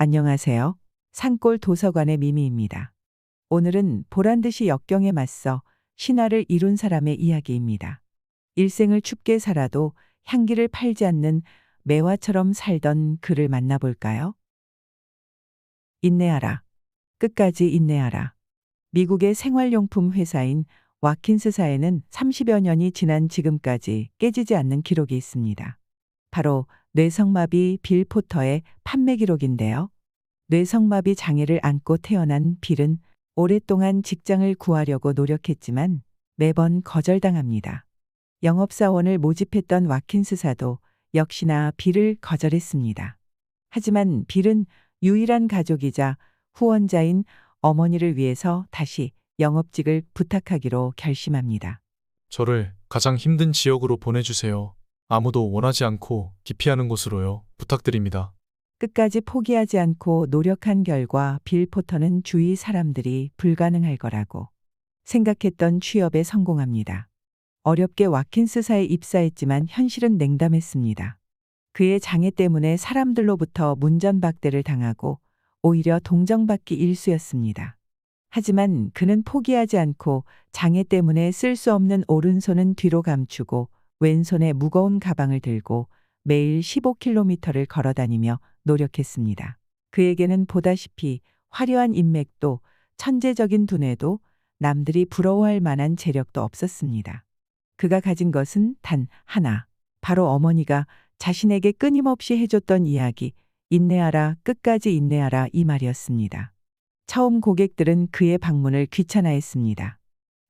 안녕하세요. 산골 도서관의 미미입니다. 오늘은 보란 듯이 역경에 맞서 신화를 이룬 사람의 이야기입니다. 일생을 춥게 살아도 향기를 팔지 않는 매화처럼 살던 그를 만나볼까요? 인내하라. 끝까지 인내하라. 미국의 생활용품 회사인 와킨스사에는 30여 년이 지난 지금까지 깨지지 않는 기록이 있습니다. 바로 뇌성마비 빌 포터의 판매 기록인데요. 뇌성마비 장애를 안고 태어난 빌은 오랫동안 직장을 구하려고 노력했지만 매번 거절당합니다. 영업사원을 모집했던 와킨스사도 역시나 빌을 거절했습니다. 하지만 빌은 유일한 가족이자 후원자인 어머니를 위해서 다시 영업직을 부탁하기로 결심합니다. 저를 가장 힘든 지역으로 보내주세요. 아무도 원하지 않고 기피하는 곳으로요. 부탁드립니다. 끝까지 포기하지 않고 노력한 결과 빌 포터는 주위 사람들이 불가능할 거라고 생각했던 취업에 성공합니다. 어렵게 와킨스사에 입사했지만 현실은 냉담했습니다. 그의 장애 때문에 사람들로부터 문전박대를 당하고 오히려 동정받기 일쑤였습니다. 하지만 그는 포기하지 않고 장애 때문에 쓸 수 없는 오른손은 뒤로 감추고 왼손에 무거운 가방을 들고 매일 15km를 걸어다니며 노력했습니다. 그에게는 보다시피 화려한 인맥도 천재적인 두뇌도 남들이 부러워할 만한 재력도 없었습니다. 그가 가진 것은 단 하나, 바로 어머니가 자신에게 끊임없이 해줬던 이야기, 인내하라, 끝까지 인내하라 이 말이었습니다. 처음 고객들은 그의 방문을 귀찮아했습니다.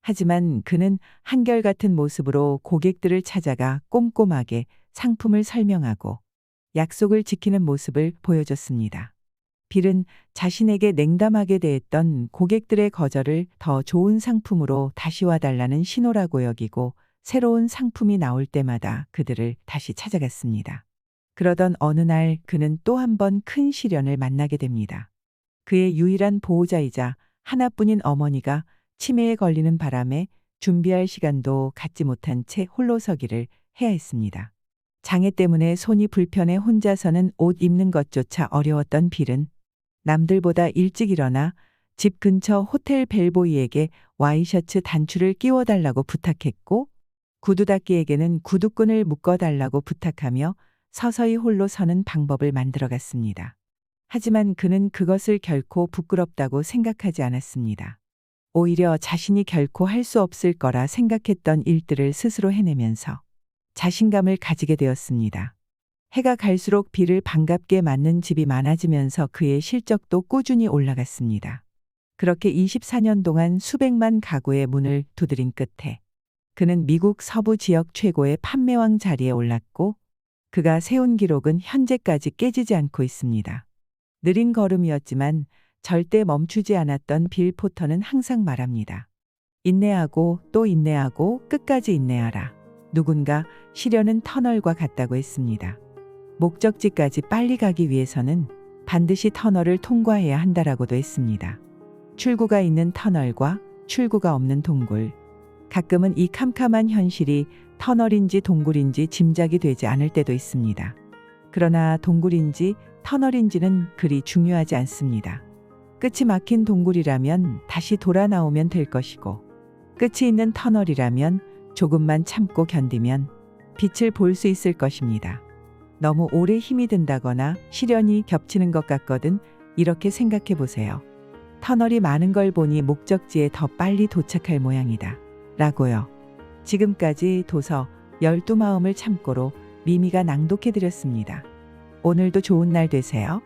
하지만 그는 한결같은 모습으로 고객들을 찾아가 꼼꼼하게 상품을 설명하고 약속을 지키는 모습을 보여줬습니다. 빌은 자신에게 냉담하게 대했던 고객들의 거절을 더 좋은 상품으로 다시 와달라는 신호라고 여기고 새로운 상품이 나올 때마다 그들을 다시 찾아갔습니다. 그러던 어느 날 그는 또 한 번 큰 시련을 만나게 됩니다. 그의 유일한 보호자이자 하나뿐인 어머니가 치매에 걸리는 바람에 준비할 시간도 갖지 못한 채 홀로 서기를 해야 했습니다. 장애 때문에 손이 불편해 혼자서는 옷 입는 것조차 어려웠던 빌은 남들보다 일찍 일어나 집 근처 호텔 벨보이에게 와이셔츠 단추를 끼워달라고 부탁했고 구두 닦이에게는 구두끈을 묶어달라고 부탁하며 서서히 홀로 서는 방법을 만들어갔습니다. 하지만 그는 그것을 결코 부끄럽다고 생각하지 않았습니다. 오히려 자신이 결코 할 수 없을 거라 생각했던 일들을 스스로 해내면서 자신감을 가지게 되었습니다. 해가 갈수록 빌을 반갑게 맞는 집이 많아지면서 그의 실적도 꾸준히 올라갔습니다. 그렇게 24년 동안 수백만 가구의 문을 두드린 끝에 그는 미국 서부 지역 최고의 판매왕 자리에 올랐고 그가 세운 기록은 현재까지 깨지지 않고 있습니다. 느린 걸음이었지만 절대 멈추지 않았던 빌 포터는 항상 말합니다. 인내하고 또 인내하고 끝까지 인내하라. 누군가 시련은 터널과 같다고 했습니다. 목적지까지 빨리 가기 위해서는 반드시 터널을 통과해야 한다라고도 했습니다. 출구가 있는 터널과 출구가 없는 동굴. 가끔은 이 캄캄한 현실이 터널인지 동굴인지 짐작이 되지 않을 때도 있습니다. 그러나 동굴인지 터널인지는 그리 중요하지 않습니다. 끝이 막힌 동굴이라면 다시 돌아 나오면 될 것이고 끝이 있는 터널이라면 조금만 참고 견디면 빛을 볼 수 있을 것입니다. 너무 오래 힘이 든다거나 시련이 겹치는 것 같거든 이렇게 생각해 보세요. 터널이 많은 걸 보니 목적지에 더 빨리 도착할 모양이다. 라고요. 지금까지 도서 12마음을 참고로 미미가 낭독해 드렸습니다. 오늘도 좋은 날 되세요.